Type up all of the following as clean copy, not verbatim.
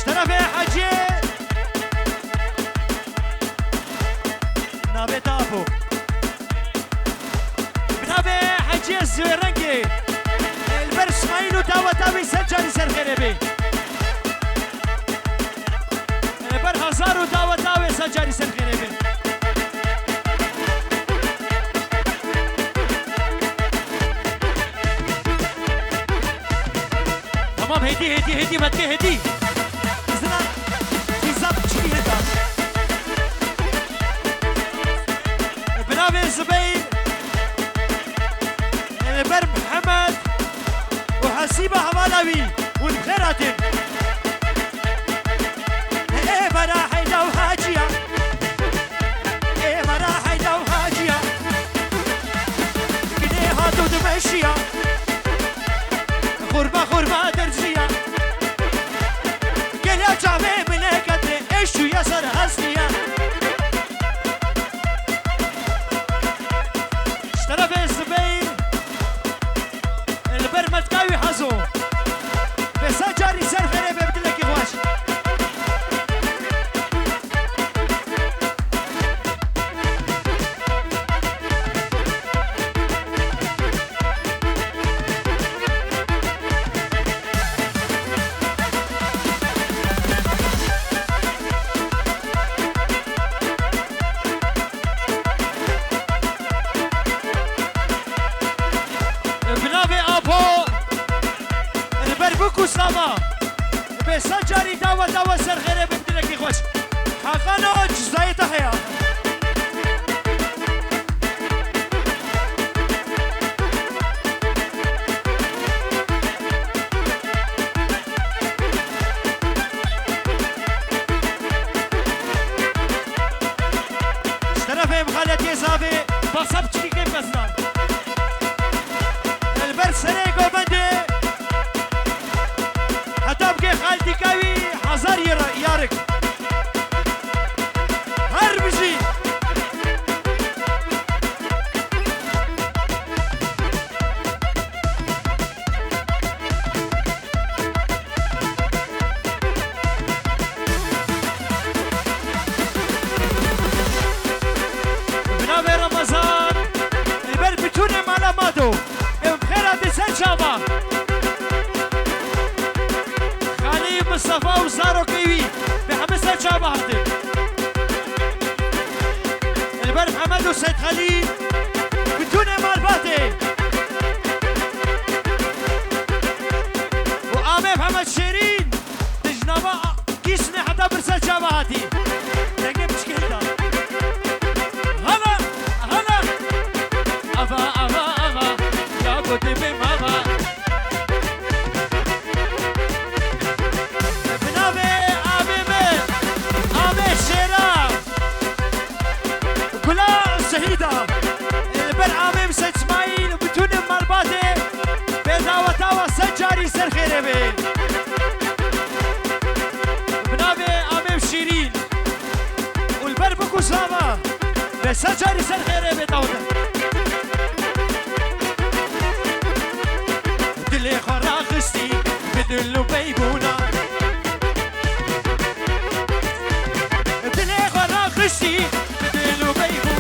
اشترى في حجي نابي تابو بنابي حجي الزويرنجي البر اسماعيل وداوة تاوي سجاري سرخيربي البر هزار وداوة تاوي سجاري سرخيربي تمام هدي مدي هدي زنا حساب تشكي هدا بنابي الزبير البر محمد وحسيبة حمالاوي والخيراتين ايه براحي لو هاجية ايه براحي لو هاجية كني هاتو دمشية خورما درجية قل يا جامي من قدر ايشو يسر هسنية اشترى في الزبير البرمت كاوي حزو بسجاري سر خريبه بدلك يخواش سلامة بسجاري داوة سر خيري بدلك يخوش حقنا جزاية تحيا اشترى في مخالة يزافي بصب تشكي كيف بزنان البر سريقو بندي خالتي كاوي حزار يارك هربجي بنابي رمضان البر بتوني معلوماتو بخيرات سنشابا مصطفى وزارو كيوي بحمسة شابهاتي البر محمد وسيد خليل بدون مالباتي وآمي محمد شيرين تجنبا كيسني حتى برسل شابهاتي تنجي بشكل دا هلا أفا يا قدي بماما شهيدة البر عامم سيد اسماعيل وبتون مالباتي بداوة سجاري سر خيربي بنابي عامم شيرين والبر بكو سلامة بسجاري سر خيربي داوة دلي خورا خستي بدلو بيبونا دلي خورا خستي بدلو بيبونا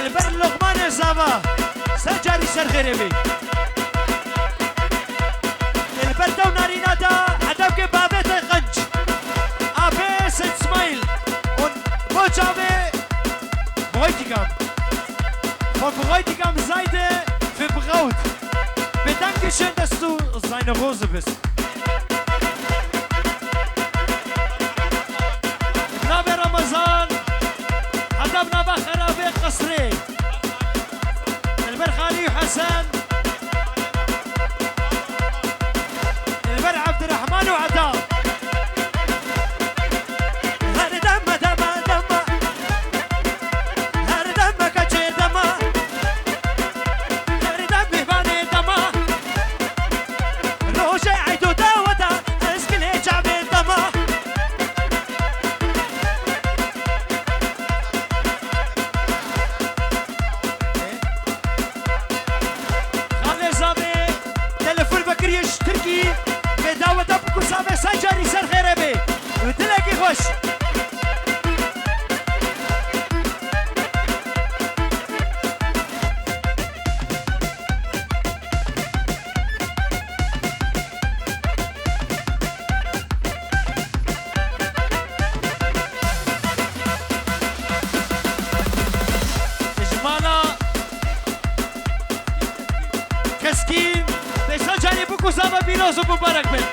البر لقمان الزابا سجاري سر خيربي البر دو ناريناتا عدم بابت قنج ابي سيد اسماعيل وبوجابي بغويتكم زايده في بغوت bedanke schön dass du seine Rose bist نابي رمضان حضبنا بخرابي قصري البر خالي حسن البر عبد الرحمن وعطاء هذا دم بيروز ومبارك بن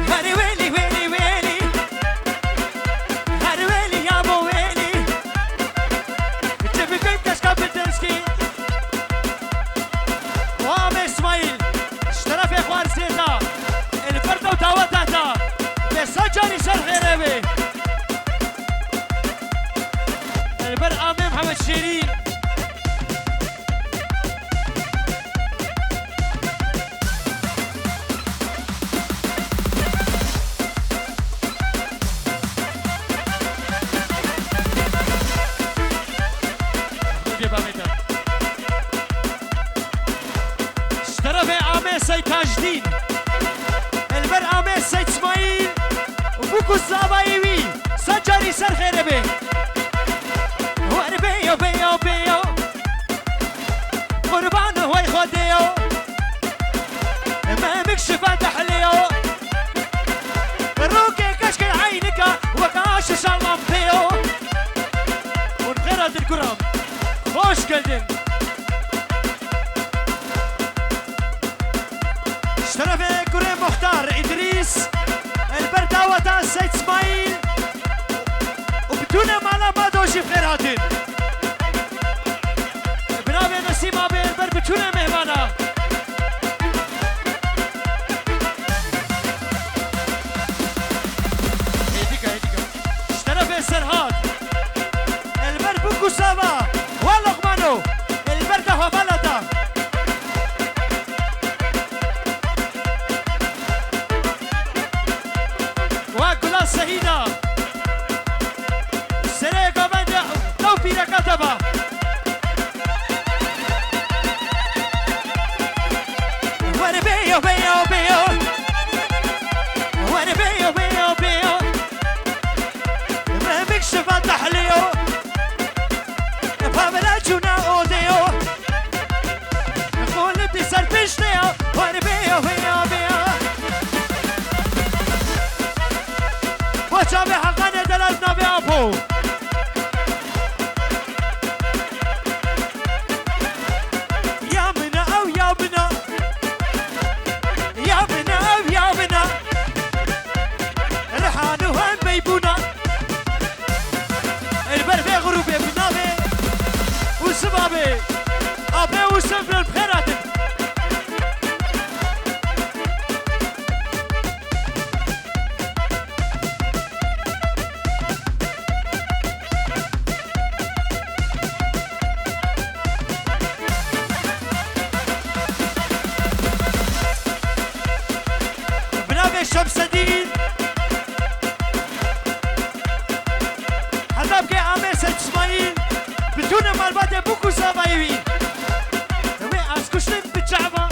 هاري ويلي ويلي ويلي هاري ويلي يا ابو ويلي تبي كيف كشكا بدنسكي وام اسماعيل اشترى في اخوان سيتا الفردة ودعوتها بسجل سر غيربي البرقة من محمد شيرين سيد تاج الدين البرقة سيد اسماعيل وبوكو الزبايوي سجري سر خيربي وربيو بيو بيو قربان هو يخديو ما مكشف تحليو روكي كشك عينك وكاش شلم بيو ونغيرت الكرم خوش قلدن شرف كريم مختار إدريس البرداوة السيد اسماعيل وبدون مالا ما دوشي بخيراتين بنابي نسيم أبي البر بدون مهمانا هيديكا شرف سرهاد البر بوكو سابا واللقمانو البرداوة بلدا سهيدة سريقة بنجا توفير كتبة وانا بيو بيو بيو وانا بيو بيو بيو ما بكشف التحليو فابلا جونا اوديو قول بدي سربشتيو وانا بيو بيو بيو وشابي حقاني دلالنا بأبو يا بنا أو يا بنا يا بنا أو يا بنا رحانو هم بيبونا البرفي غروبي بنابي وسبابي أبي وسفر البخيرات شمس الدين حتى بقى عامل سيد اسماعيل بدون معلومات بوكو سبايوي وي اسكشتن بالشعبة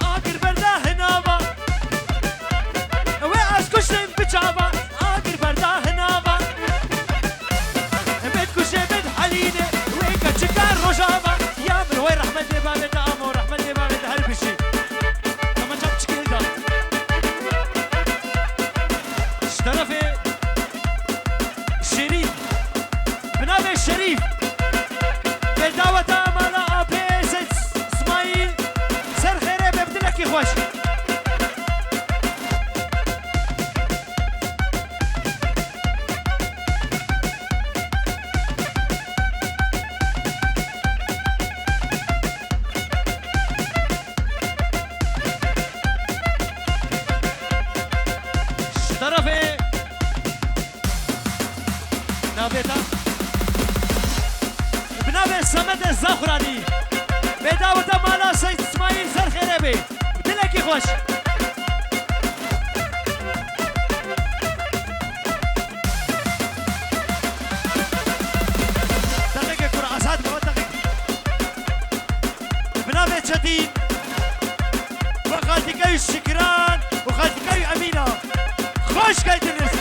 اقر بردا هنابا وي اسكشتن بالشعبة اقر بردا هنابا بتكوشي بد حلينة وي كتشكار رجابة يا من وي رحمة دي بابت امو رحمة دي بابت هربشي طرفي شريف بنابي الشريف بالدعوة مالا أبي سيد اسماعيل سر خيري ببدلك يخوش طرفي نابتا بنابي السمد الزخراني بداوة مالا سيد اسماعيل سر خيري بي بدلك يخوش دقيقة كرة أسعد دقيقة بنابي تشديد وخالتكي الشكران وخالتكي أمينة خوش كي تنس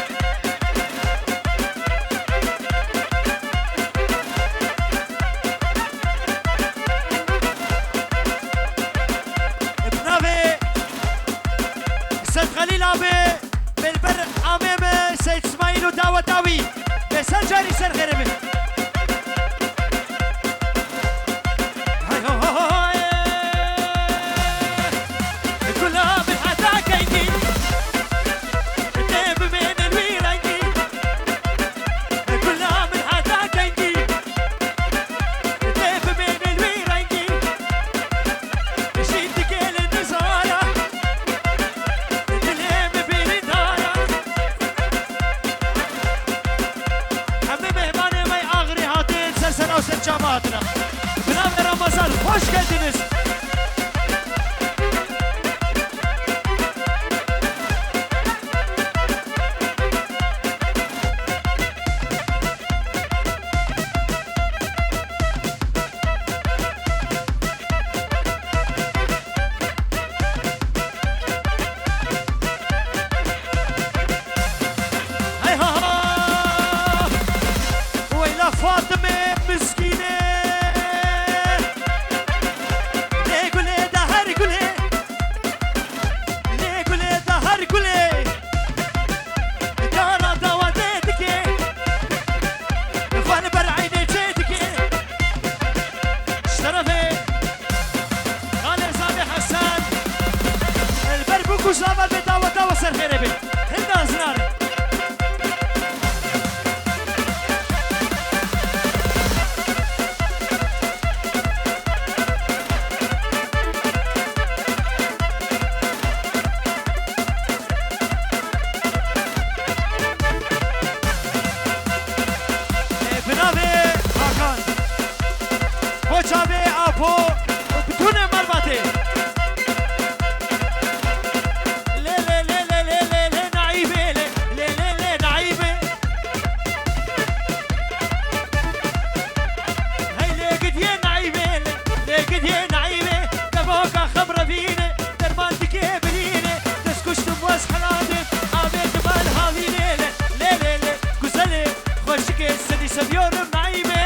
خليل أبي بالبر أمام سيد اسماعيل ودعوة داوي بسجل سر غيرمي جماعتنا بنام رمضان خوش geldiniz. فاطمه مسكينه ليه قولي ده هر قولي ليه قولي ده هر قولي دارا دوادتك فان برعيني جيتك اشترفي قال سامي حسان البربوك وشلافة بداوة داوة سرخيري بي هنا زناري چاوی آپو بدون مرباطه لی لی لی لی لی لی لی نعیبه لی لی لی لی نعیبه هی لی قدیه نعیبه لی قدیه نعیبه دبوکا خبره بینه درمان دکه برینه دستکشتم واس حلاده آبید بال هاوینه لی لی لی گزله خوشکه سدی سبیورم نعیبه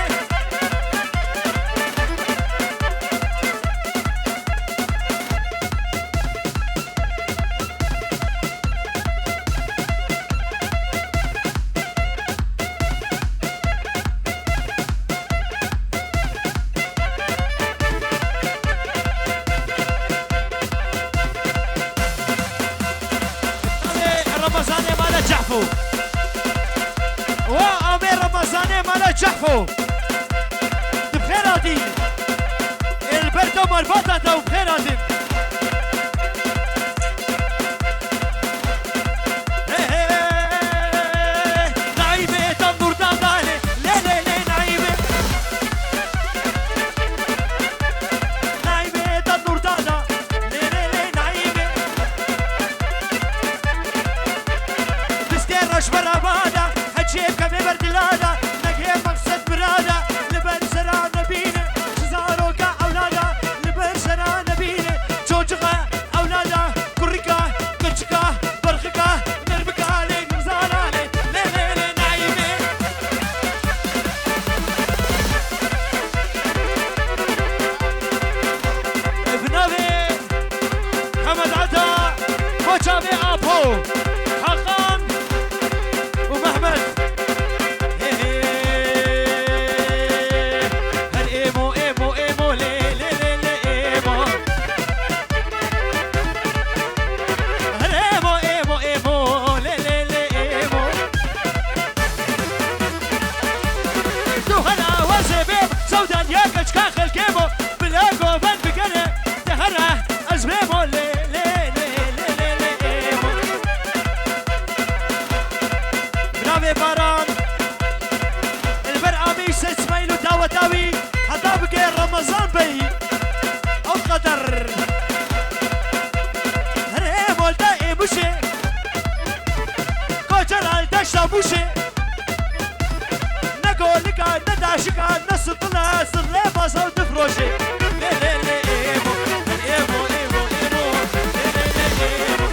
رمضاني مالا جحفو وامير رمضاني مالا جحفو بخير هادي البردو مربوطة وبخير هادي نعيمة تنور دادالي لي لي لي نعيمة نعيمة تنور دادا لي لي لي نعيمة رش برابادا هجيب كمي بردلادا نقيم مقصد برادا لبر سرا نبيني شزاروكا أولادا لبر سرا نبيني جوجغا أولادا كوريكا كنشكا برخكا نربكا لي نمزانا لي لي لي لي نعيمي ابنبي حمد عطا وشابي أبو حقا ومحمد هالإيمو إيمو إيمو لي لي لي لي إيمو هالإيمو إيمو إيمو لي لي لي إيمو دوهنا وزبيب سودان ياكش كاخل كيمو بلاقو فن بقرة تهرة أزبيمو لي لي لي لي لي لي إيمو برافي باران البرعامي سميلو داوة داوي حتى بقي رمضان بي أو قدر هريمو الدائي بوشي كوجر الدشتا بوشي نقولك نداشك نص طلع صلي بصل تفروشي لي لي لي إيمو إيمو إيمو إيمو لي لي لي إيمو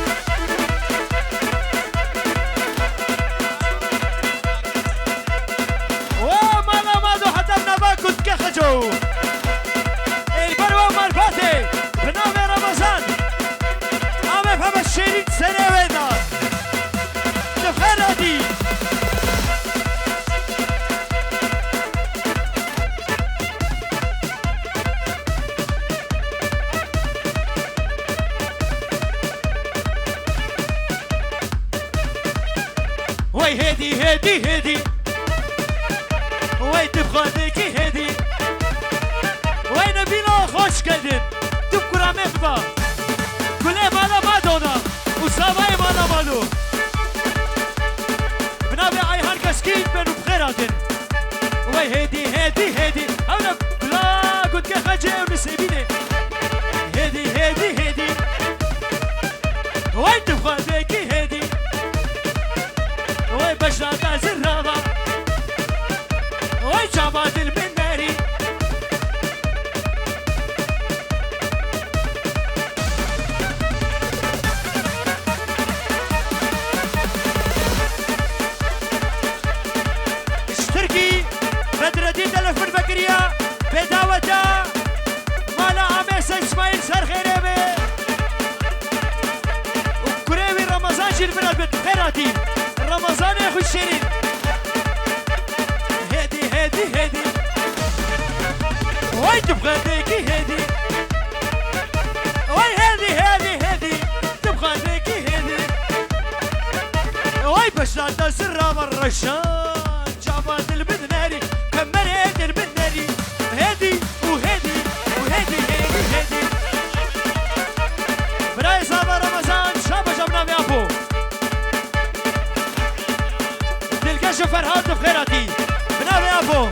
ومالا مادو حتى بنابا كنت كخجو البروا مرباتي بنام رمضان عم بفهم الشريك سنة ويدا تفردي وي هدي هدي هدي وي تبخدكي هدي وي نبينا خوش geldin تبكر مخبا كله مالا مادونا وسامي مالا مالو بنابي ايهان كسكين بنو بخيراتن وي هدي هدي هدي كريا بداوتا مالا عميس اسماعيل سر خيري بي وكريوي رمضان جيل من البيت خيراتي رمضان يا خوش شيرين هدي هدي هدي واي تبغى ديكي هدي واي هدي هدي هدي تبغى ديكي هدي واي بشرات سرة بالرشان جابت البدناري كمرت البدناري هدي وهدي وهدي هدي هدي براي صابر رمضان شابه جبنا بيابو تلقاش فرهاد بخيراتي بنا بيابو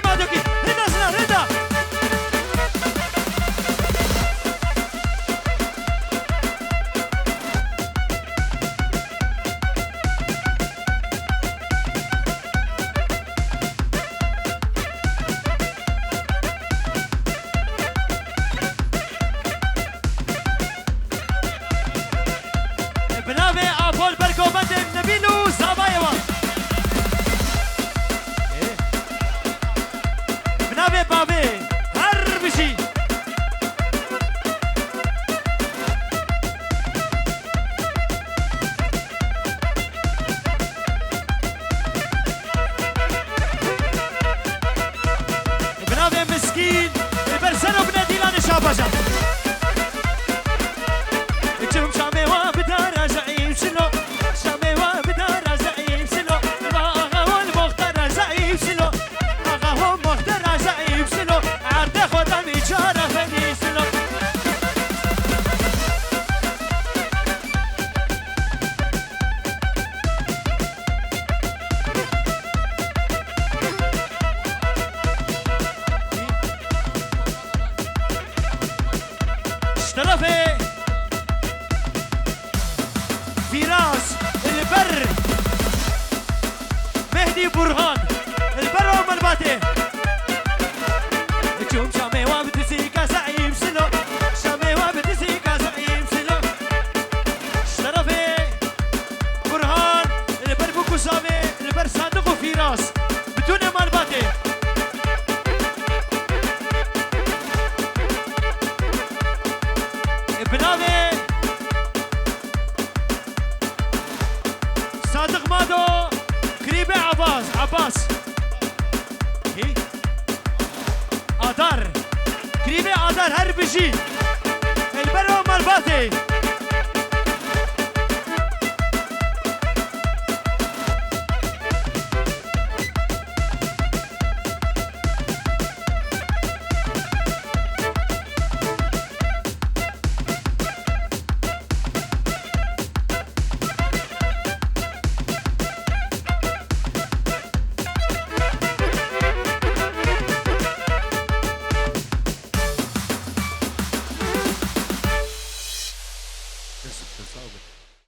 مادوكي رضا سنا رضا بنابي ابول بركو بند نبيلو زابايوا بنابي بابي هر بشي بنابي مسكين البرسنو بناديلان شابجا اجهم شامي وابدار زعيم شنو شامي وابدار زعيم شنو الباغا والمختار زعيم شنو اغاهم مختار زعيم شنو عرض خودم اجاره فني شنو اشترفي فراس البر مهدي برهان البر وملباتي تشوم شامي وابتسيكا زعيم شنو شامي وابتسيكا زعيم شنو اشترفي برهان البر بوكو سامي البر صادق وفراس بدون ملباتي بنامي صادق مادو قريبة عباس هي آدار قريبة آدار هر بشي البر ومال